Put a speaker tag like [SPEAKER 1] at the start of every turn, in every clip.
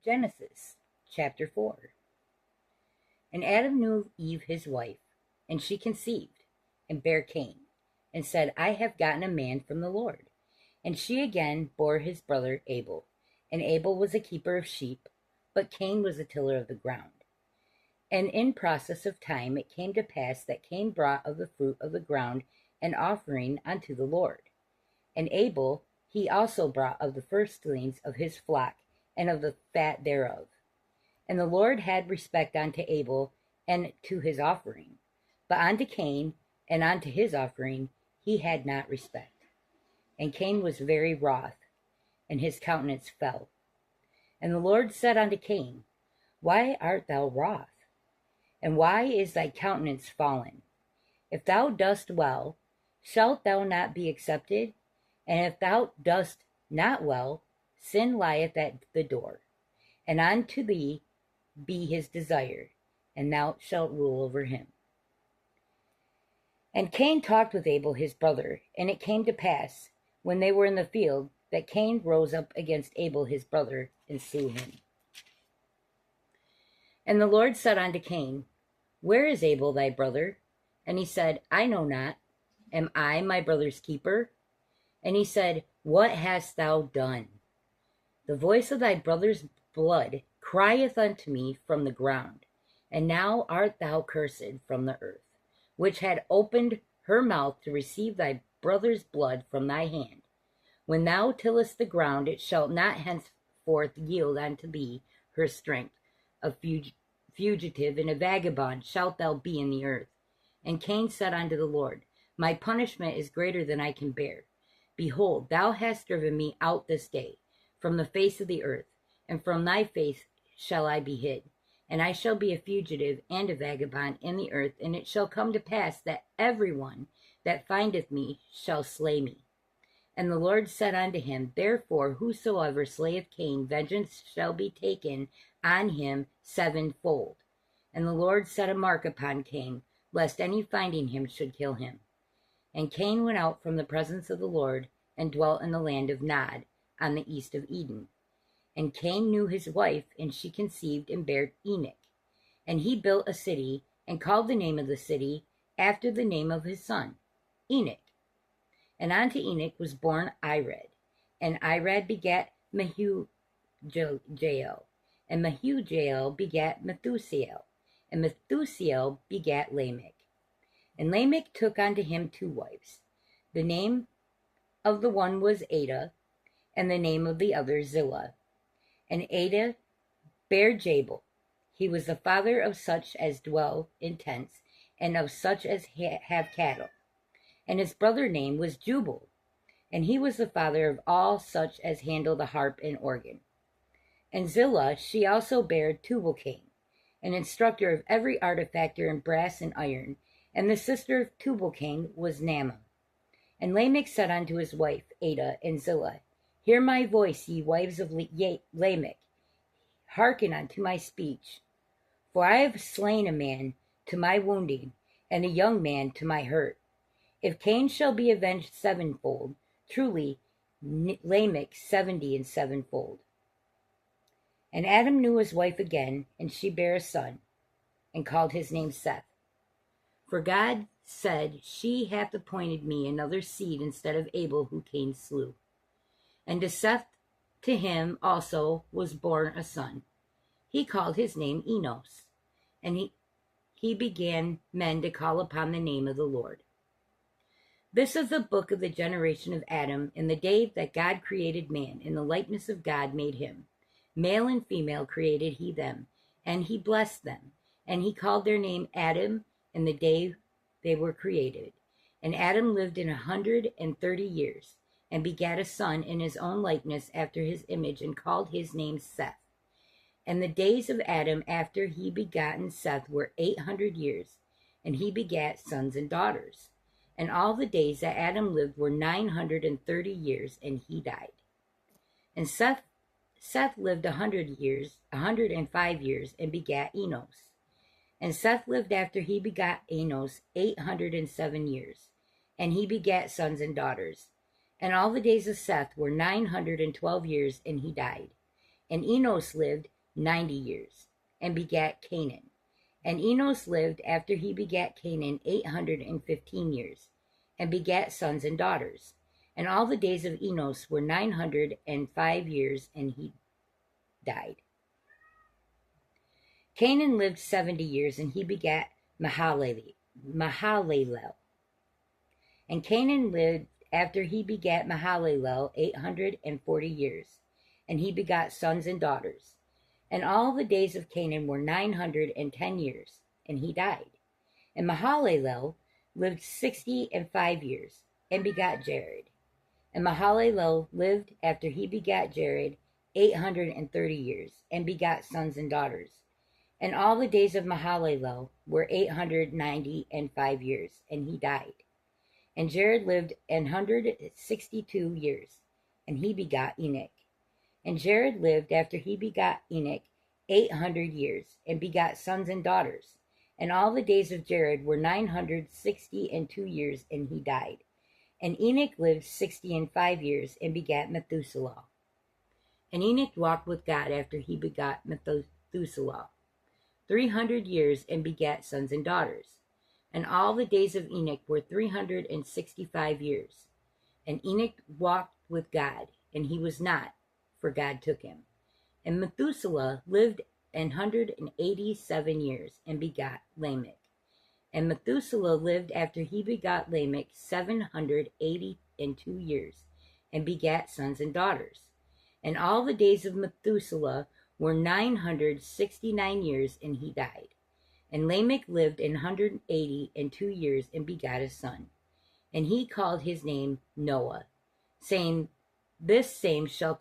[SPEAKER 1] Genesis chapter 4. And Adam knew Eve his wife, and she conceived, and bare Cain, and said, I have gotten a man from the Lord. And she again bore his brother Abel. And Abel was a keeper of sheep, but Cain was a tiller of the ground. And in process of time it came to pass that Cain brought of the fruit of the ground an offering unto the Lord. And Abel he also brought of the firstlings of his flock, and of the fat thereof. And the Lord had respect unto Abel and to his offering, but unto Cain and unto his offering he had not respect. And Cain was very wroth, and his countenance fell. And the Lord said unto Cain, Why art thou wroth? And why is thy countenance fallen? If thou dost well, shalt thou not be accepted? And if thou dost not well, sin lieth at the door, and unto thee be his desire, and thou shalt rule over him. And Cain talked with Abel his brother, and it came to pass, when they were in the field, that Cain rose up against Abel his brother, and slew him. And the Lord said unto Cain, Where is Abel thy brother? And he said, I know not. Am I my brother's keeper? And he said, What hast thou done? The voice of thy brother's blood crieth unto me from the ground, and now art thou cursed from the earth, which had opened her mouth to receive thy brother's blood from thy hand. When thou tillest the ground, it shall not henceforth yield unto thee her strength. A fugitive and a vagabond shalt thou be in the earth. And Cain said unto the Lord, My punishment is greater than I can bear. Behold, thou hast driven me out this day from the face of the earth, and from thy face shall I be hid. And I shall be a fugitive and a vagabond in the earth, and it shall come to pass that every one that findeth me shall slay me. And the Lord said unto him, Therefore whosoever slayeth Cain, vengeance shall be taken on him sevenfold. And the Lord set a mark upon Cain, lest any finding him should kill him. And Cain went out from the presence of the Lord, and dwelt in the land of Nod, on the east of Eden. And Cain knew his wife, and she conceived and bare Enoch. And he built a city, and called the name of the city after the name of his son, Enoch. And unto Enoch was born Irad, and Irad begat Mehujael, and Mehujael begat Methusael, and Methusael begat Lamech. And Lamech took unto him 2 wives. The name of the one was Ada, and the name of the other Zillah. And Ada bare Jabal. He was the father of such as dwell in tents, and of such as have cattle. And his brother name was Jubal, and he was the father of all such as handle the harp and organ. And Zillah, she also bare Tubal-Cain, an instructor of every artifactor in brass and iron, and the sister of Tubal-Cain was Naamah. And Lamech said unto his wife Ada and Zillah, Hear my voice, ye wives of Lamech, hearken unto my speech. For I have slain a man to my wounding, and a young man to my hurt. If Cain shall be avenged sevenfold, truly Lamech 70 and sevenfold. And Adam knew his wife again, and she bare a son, and called his name Seth. For God said, She hath appointed me another seed instead of Abel who Cain slew. And to Seth, to him also was born a son. He called his name Enos, and he began men to call upon the name of the Lord. This is the book of the generation of Adam in the day that God created man. In the likeness of God made him. Male and female created he them, and he blessed them. And he called their name Adam in the day they were created. And Adam lived 130 years, and begat a son in his own likeness after his image, and called his name Seth. And the days of Adam after he begotten Seth were 800 years, and he begat sons and daughters. And all the days that Adam lived were 930 years, and he died. And Seth lived 105 years, and begat Enos. And Seth lived after he begot Enos 807 years, and he begat sons and daughters. And all the days of Seth were 912 years, and he died. And Enos lived 90 years, and begat Canaan. And Enos lived after he begat Canaan 815 years, and begat sons and daughters. And all the days of Enos were 905 years, and he died. Canaan lived 70 years, and he begat Mahalalel. And Canaan lived after he begat Mahalalel 840 years, and he begot sons and daughters. And all the days of Canaan were 910 years, and he died. And Mahalalel lived 65 years, and begot Jared. And Mahalalel lived after he begat Jared 830 years, and begot sons and daughters. And all the days of Mahalalel were 895 years, and he died. And Jared lived 162 years, and he begot Enoch. And Jared lived after he begot Enoch 800 years, and begot sons and daughters. And all the days of Jared were 962 years, and he died. And Enoch lived 65 years, and begat Methuselah. And Enoch walked with God after he begot Methuselah 300 years, and begat sons and daughters. And all the days of Enoch were 365 years. And Enoch walked with God, and he was not, for God took him. And Methuselah lived 187 years, and begot Lamech. And Methuselah lived after he begot Lamech 782 years, and begat sons and daughters. And all the days of Methuselah were 969 years, and he died. And Lamech lived 182 years, and begot a son. And he called his name Noah, saying, This same shall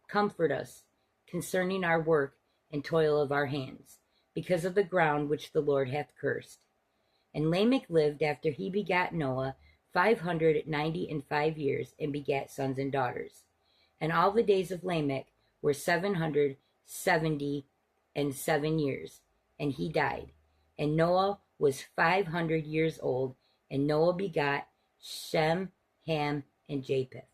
[SPEAKER 1] comfort us concerning our work and toil of our hands, because of the ground which the Lord hath cursed. And Lamech lived after he begat Noah 595 years, and begat sons and daughters. And all the days of Lamech were 777 years, and he died. And Noah was 500 years old, and Noah begot Shem, Ham, and Japheth.